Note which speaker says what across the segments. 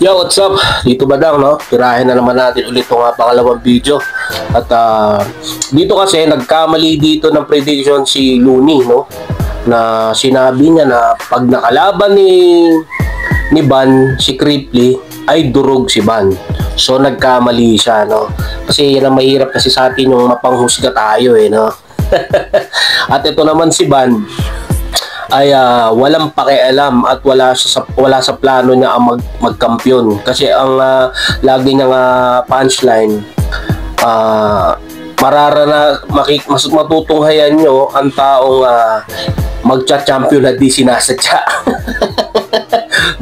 Speaker 1: Yo, what's up? Dito Badang, no? Tirahin na naman natin ulit itong pangalawang video. At dito kasi nagkamali dito ng prediction si Looney, no? Na sinabi niya na pag nakalaban ni Ban, si Cripply, ay durog si Ban. So nagkamali siya, no? Kasi yan ang mahirap kasi sa atin yung mapanghusga tayo, no? At ito naman si Ban ay walang pakialam at wala sa plano niya ang magkampiyon kasi ang lagi niyang punchline mas matutunghayan nyo ang taong magcha-champion na di sinasadya.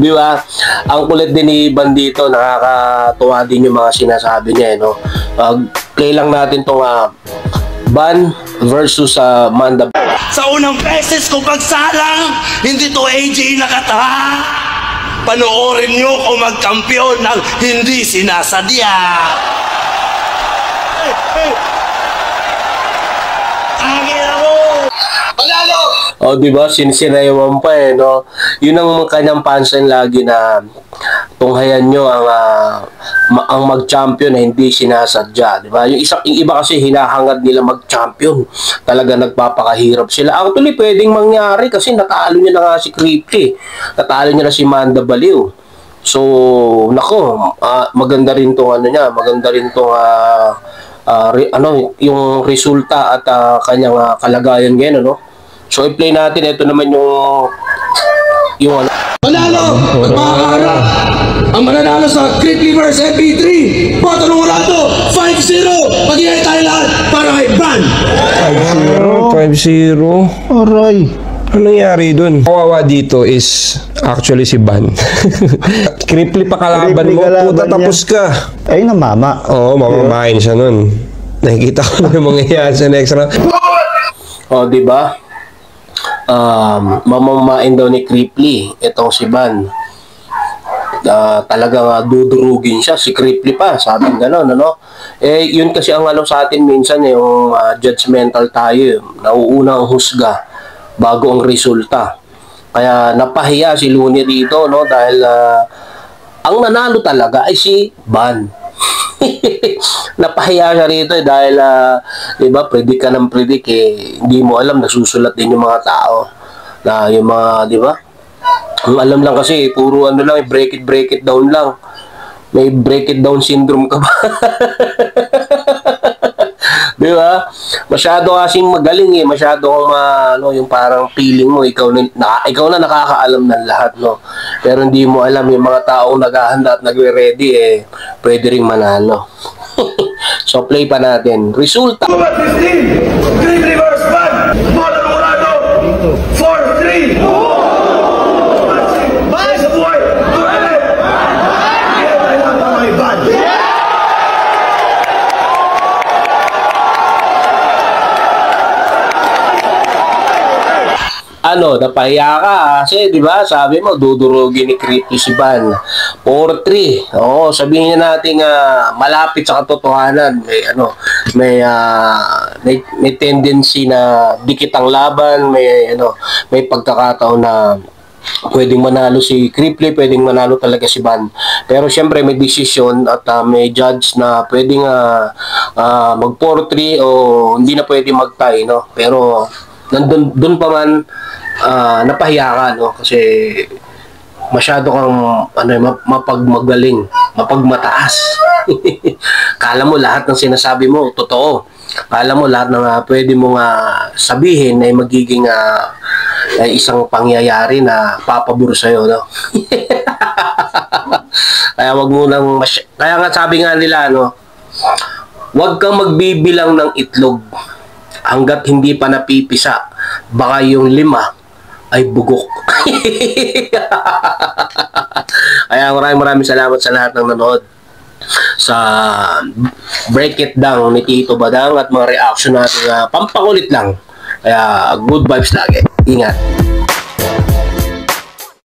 Speaker 1: Di ba? Ang kulit din ni Ban dito, nakakatuwa din yung mga sinasabi niya, no? Play lang natin tong Ban versus Manda.
Speaker 2: Sa unang beses ko pagsalang, hindi to AJ nakata. Panoorin nyo kung magkampiyon ng hindi sinasadya. Angin ako! Panalo!
Speaker 1: O, diba? Sinisinayawan pa, no? Yun ang kanyang punchline lagi na tunghayan nyo ang mag-champion na hindi sinasadya, diba? Yung iba kasi hinahangad nila mag-champion. Talaga nagpapakahirap sila. Actually, pwedeng mangyari kasi natalo niya na nga si Cripply. Natalo niya na si Manda Baliw. So, nako, maganda rin tong maganda rin tong yung resulta at kanyang kalagayan ngayon, no? So, i-play natin. Ito naman yung
Speaker 2: Panalo! At makakaharap ang mananalo sa Cripply vs MP3. Boto ng Orlando, 5-0. Mag-iay tayo lahat para kay Ban.
Speaker 3: 5-0.
Speaker 4: Aray.
Speaker 3: Ano nangyari dun? Kawawa dito is actually si Ban. Cripply pa kalaban mo, puta tapos ka.
Speaker 4: Ay, namama.
Speaker 3: Oo, mamamain siya nun. Nakikita ko na yung mangyayari sa next round.
Speaker 1: O, diba? Mamamain daw ni Cripply itong si Ban. Talagang dudurugin siya si Cripply pa, sabi gano'n, ano? Yun kasi ang sa atin minsan yung judgmental tayo, nauuna ang husga bago ang resulta. Kaya napahiya si Looney dito, no? Dahil ang nanalo talaga ay si Ban. Napahiya siya rito dahil diba, predict ka ng predict hindi mo alam, nasusulat din yung mga tao na yung mga, diba, ang alam lang kasi puro lang, break it down lang. May break it down syndrome ka ba? Diba? Masyado kasing magaling masyado kang yung parang feeling mo ikaw na nakakaalam ng lahat, no? Pero hindi mo alam yung mga taong naghahanda at nagre-ready pwede ring manalo. So play pa natin. Resulta.
Speaker 2: 15, Green Reverse Ban. Boto ng Orlando, 4-3.
Speaker 1: Napahiya ka kasi, di ba, sabi mo, dudurugin ni Cripply si Ban. 4-3. Oo, sabihin niya natin malapit sa katotohanan. May tendency na dikit ang laban, may pagkakataon na pwedeng manalo si Cripply, pwedeng manalo talaga si Ban. Pero syempre may desisyon at may judge na pwedeng mag 4-3 o hindi na pwedeng mag-tie, no? Pero doon pa man napahiya ka, no? Kasi masyado kang mapagmagaling, mapagmataas. Kala mo lahat ng sinasabi mo totoo. Kala mo lahat ng pwede mong sabihin ay magiging isang pangyayari na papabor sa'yo, no? Kaya wag mo nang kaya nga sabi nga nila, no, wag kang magbibilang ng itlog hanggat hindi pa napipisa, baka yung 5 ay bugok. Kaya maraming salamat sa lahat ng nanood sa Break It Down ni Tito Badang at mga reaction natin pampakulit lang. Kaya good vibes lagi. Ingat.